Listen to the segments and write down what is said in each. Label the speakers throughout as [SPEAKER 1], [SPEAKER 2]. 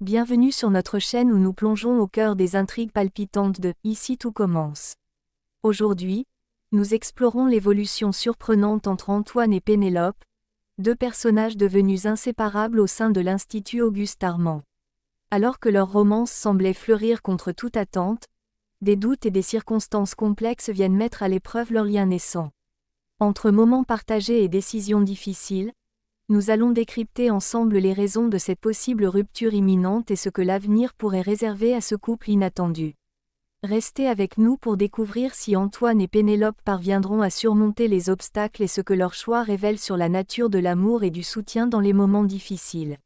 [SPEAKER 1] Bienvenue sur notre chaîne où nous plongeons au cœur des intrigues palpitantes de « Ici tout commence ». Aujourd'hui, nous explorons l'évolution surprenante entre Antoine et Pénélope, deux personnages devenus inséparables au sein de l'Institut Auguste Armand. Alors que leur romance semblait fleurir contre toute attente, des doutes et des circonstances complexes viennent mettre à l'épreuve leur lien naissant. Entre moments partagés et décisions difficiles, nous allons décrypter ensemble les raisons de cette possible rupture imminente et ce que l'avenir pourrait réserver à ce couple inattendu. Restez avec nous pour découvrir si Antoine et Pénélope parviendront à surmonter les obstacles et ce que leur choix révèle sur la nature de l'amour et du soutien dans les moments difficiles.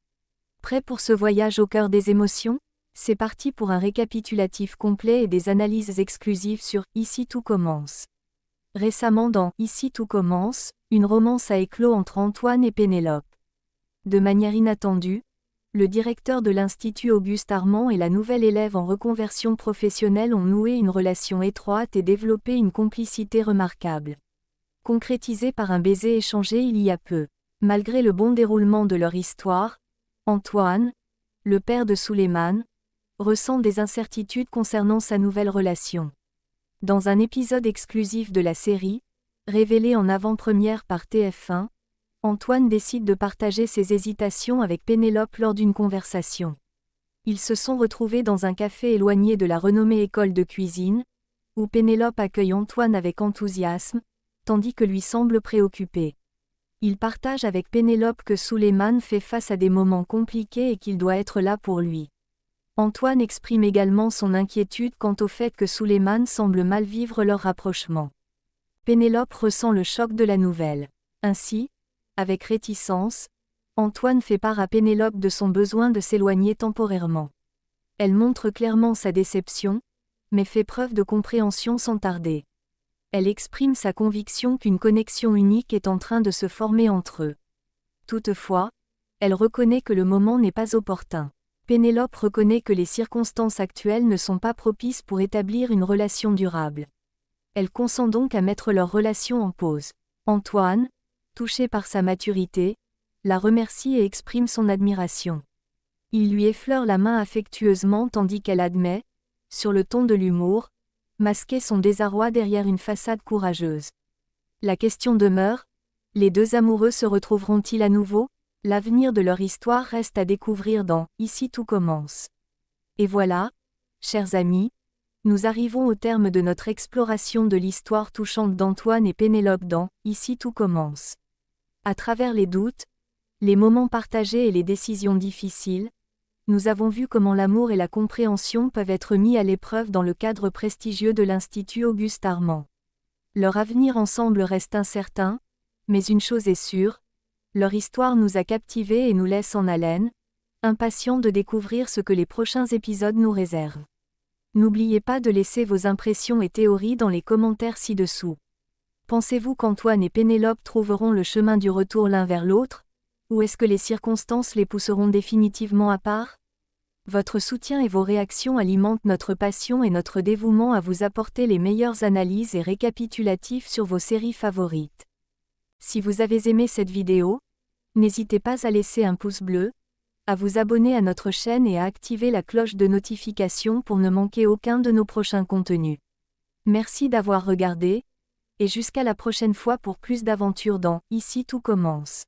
[SPEAKER 1] Prêts pour ce voyage au cœur des émotions ? C'est parti pour un récapitulatif complet et des analyses exclusives sur « Ici tout commence ». Récemment dans « Ici tout commence », une romance a éclos entre Antoine et Pénélope. De manière inattendue, le directeur de l'Institut Auguste Armand et la nouvelle élève en reconversion professionnelle ont noué une relation étroite et développé une complicité remarquable. Concrétisée par un baiser échangé il y a peu. Malgré le bon déroulement de leur histoire, Antoine, le père de Souleymane, ressent des incertitudes concernant sa nouvelle relation. Dans un épisode exclusif de la série, révélé en avant-première par TF1, Antoine décide de partager ses hésitations avec Pénélope lors d'une conversation. Ils se sont retrouvés dans un café éloigné de la renommée école de cuisine, où Pénélope accueille Antoine avec enthousiasme, tandis que lui semble préoccupé. Il partage avec Pénélope que Souleymane fait face à des moments compliqués et qu'il doit être là pour lui. Antoine exprime également son inquiétude quant au fait que Souleymane semble mal vivre leur rapprochement. Pénélope ressent le choc de la nouvelle. Ainsi, avec réticence, Antoine fait part à Pénélope de son besoin de s'éloigner temporairement. Elle montre clairement sa déception, mais fait preuve de compréhension sans tarder. Elle exprime sa conviction qu'une connexion unique est en train de se former entre eux. Toutefois, elle reconnaît que le moment n'est pas opportun. Pénélope reconnaît que les circonstances actuelles ne sont pas propices pour établir une relation durable. Elle consent donc à mettre leur relation en pause. Antoine, touché par sa maturité, la remercie et exprime son admiration. Il lui effleure la main affectueusement tandis qu'elle admet, sur le ton de l'humour, masquer son désarroi derrière une façade courageuse. La question demeure, les deux amoureux se retrouveront-ils à nouveau ? L'avenir de leur histoire reste à découvrir dans « Ici tout commence ». Et voilà, chers amis, nous arrivons au terme de notre exploration de l'histoire touchante d'Antoine et Pénélope dans « Ici tout commence ». À travers les doutes, les moments partagés et les décisions difficiles, nous avons vu comment l'amour et la compréhension peuvent être mis à l'épreuve dans le cadre prestigieux de l'Institut Auguste Armand. Leur avenir ensemble reste incertain, mais une chose est sûre, leur histoire nous a captivés et nous laisse en haleine, impatients de découvrir ce que les prochains épisodes nous réservent. N'oubliez pas de laisser vos impressions et théories dans les commentaires ci-dessous. Pensez-vous qu'Antoine et Pénélope trouveront le chemin du retour l'un vers l'autre, ou est-ce que les circonstances les pousseront définitivement à part ? Votre soutien et vos réactions alimentent notre passion et notre dévouement à vous apporter les meilleures analyses et récapitulatifs sur vos séries favorites. Si vous avez aimé cette vidéo, n'hésitez pas à laisser un pouce bleu, à vous abonner à notre chaîne et à activer la cloche de notification pour ne manquer aucun de nos prochains contenus. Merci d'avoir regardé, et jusqu'à la prochaine fois pour plus d'aventures dans « Ici tout commence ».